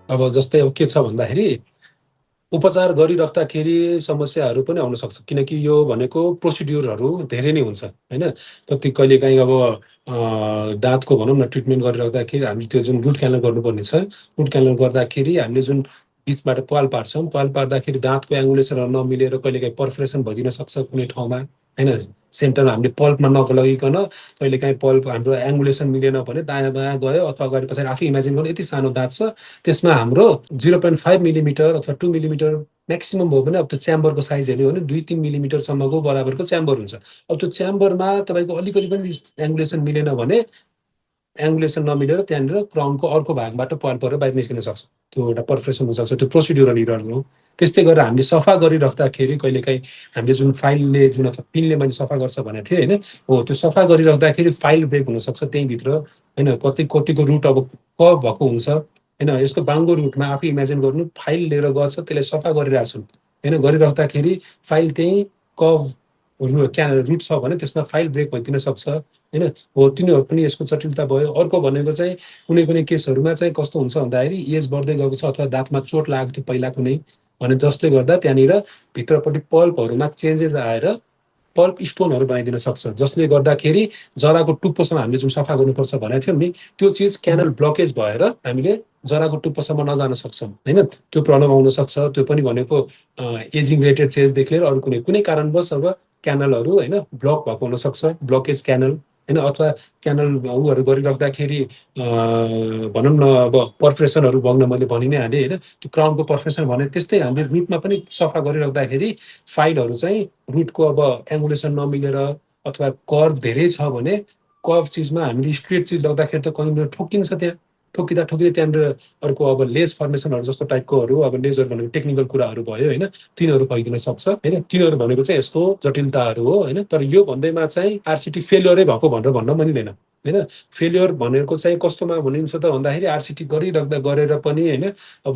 अब जस्तै अब के छ भन्दाखेरि उपचार गरिराख्दाखेरि समस्याहरू पनि आउन सक्छ, किनकि यो भनेको प्रोसिड्युरहरू धेरै नै हुन्छ होइन। कति कहिलेकाहीँ अब दाँतको भनौँ न ट्रिटमेन्ट गरिराख्दाखेरि हामीले त्यो जुन रुट क्यानल गर्नुपर्ने छ, रुट क्यानल गर्दाखेरि हामीले जुन बिचबाट पाल पार्छौँ, पाल पार्दाखेरि दाँतको एङ्गुलेसनहरू नमिलेर कहिलेकाहीँ पर्फोरेसन भइदिन सक्छ कुनै ठाउँमा होइन। सेन्टरमा हामीले पल्पमा नलगिकन कहिलेकाहीँ पल्प हाम्रो एङ्गुलेसन मिलेन भने दायाँ बायाँ गयो, अथवा अगाडि पछाडि आफै इमेजिन गर्नु यति सानो दाँत छ, त्यसमा हाम्रो 0.5 मिलिमिटर अथवा 2 मिलिमिटर म्याक्सिमम भयो भने, अब त्यो च्याम्बरको साइज हेर्यो भने 2-3 मिलिमिटरसम्मको बराबरको च्याम्बर हुन्छ। अब त्यो च्याम्बरमा तपाईँको अलिकति पनि एङ्गुलेसन मिलेन भने, एङ्गुलेसन नमिलेर त्यहाँनिर क्राउनको अर्को भागबाट पाल परेर बाहिर निस्किन सक्छ, त्यो एउटा पर्फोरेसन हुनसक्छ, त्यो प्रोसिड्युरल इरर हो। त्यस्तै गरेर हामीले सफा गरिराख्दाखेरि कहिलेकाहीँ हामीले जुन फाइलले जुन अथवा पिनले मैले सफा गर्छ भनेको थिएँ होइन, हो त्यो सफा गरिराख्दाखेरि फाइल ब्रेक हुनसक्छ त्यहीँभित्र होइन। कतिको रुट अब कभ भएको हुन्छ होइन। यस्तो बाङ्गो रुटमा आफै इमेजिन गर्नु, फाइल लिएर गछ त्यसलाई सफा गरिरहेको छु होइन, गरिराख्दाखेरि फाइल त्यहीँ कभ रुट छ भने त्यसमा फाइल ब्रेक भइदिन सक्छ होइन। हो तिनीहरू पनि यसको जटिलता भयो। अर्को भनेको चाहिँ कुनै कुनै केसहरूमा चाहिँ कस्तो हुन्छ भन्दाखेरि एज बढ्दै गएको छ अथवा दाँतमा चोट लागेको थियो पहिला कुनै भने, जसले गर्दा त्यहाँनिर भित्रपट्टि पल्पहरूमा चेन्जेस आएर पल्प स्टोनहरू बनाइदिन सक्छ, जसले गर्दाखेरि जराको टुप्पोसम्म हामीले जुन सफा गर्नुपर्छ भनेको थियौँ नि, त्यो चिज क्यानल ब्लकेज भएर हामीले जराको टुप्पोसम्म नजान सक्छौँ होइन। त्यो प्रब्लम आउन सक्छ। त्यो पनि भनेको एजिङ रिलेटेड चेन्जदेखि लिएर अरू कुनै कुनै कारणवश अब क्यानलहरू होइन ब्लक भएको हुनसक्छ, ब्लकेज क्यानल होइन। अथवा क्यानल उहरू गरिराख्दाखेरि भनौँ न अब पर्फोरेसनहरू बग्न मैले भनि नै हालेँ होइन। त्यो क्राउनको पर्फोरेसन भने त्यस्तै हामीले रुटमा पनि सफा गरिराख्दाखेरि फाइलहरू चाहिँ रुटको अब एङ्गुलेसन नमिलेर अथवा कर्भ धेरै छ भने, कर्भ चिजमा हामीले स्ट्रेट चिज लगाउँदाखेरि त कहीँ ठोकिन्छ, त्यहाँ ठोकिँदा त्यहाँनिर अर्को अब लेज फर्मेसनहरू जस्तो टाइपकोहरू, अब लेजर भनेको टेक्निकल कुराहरू भयो होइन, तिनीहरू भइदिन सक्छ होइन। तिनीहरू भनेको चाहिँ यसको जटिलताहरू हो होइन। तर यो भन्दैमा चाहिँ आरसिटी फेलियरै भएको भनेर भन्न मिल्दैन होइन। फेलियर भनेको चाहिँ कस्तोमा भनिन्छ त भन्दाखेरि आरसिटी गरिराख्दा गरेर पनि होइन, अब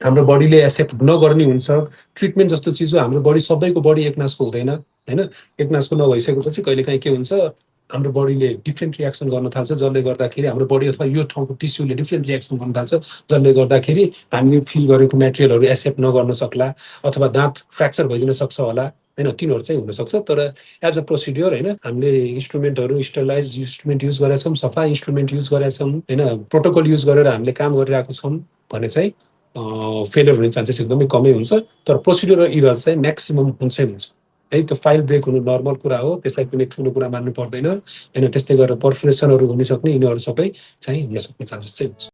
हाम्रो बडीले एक्सेप्ट नगर्ने हुन्छ। ट्रिटमेन्ट जस्तो चिज हो, हाम्रो बडी सबैको बडी एकनासको हुँदैन होइन। एकनासको नभइसकेपछि कहिलेकाहीँ के हुन्छ, हाम्रो बडीले डिफ्रेन्ट रियाक्सन गर्न थाल्छ, जसले गर्दाखेरि हाम्रो बडी अथवा यो ठाउँको टिस्युले डिफ्रेन्ट रियाक्सन गर्न थाल्छ, जसले गर्दाखेरि हामीले फिल गरेको मेटेरियलहरू एक्सेप्ट नगर्न सक्ला, अथवा दाँत फ्र्याक्चर भइदिन सक्छ होला होइन। तिनीहरू चाहिँ हुनसक्छ। तर एज अ प्रोसिड्योर होइन, हामीले इन्स्ट्रुमेन्टहरू स्टरलाइज इन्स्ट्रुमेन्ट युज गरेका छौँ, सफा इन्स्ट्रुमेन्ट युज गरेका छौँ होइन, प्रोटोकल युज गरेर हामीले काम गरिरहेको छौँ भने चाहिँ फेलियर हुने चान्सेस एकदमै कमै हुन्छ। तर प्रोसिड्युरल इरर चाहिँ म्याक्सिमम हुन्छै हुन्छ है। त्यो फाइल ब्रेक हुनु नर्मल कुरा हो, त्यसलाई कुनै ठुलो कुरा मान्नु पर्दैन होइन। त्यस्तै गरेर पर्फोरेसनहरू हुनसक्ने, यिनीहरू सबै चाहिँ हुन सक्ने चान्सेस चाहिँ हुन्छ।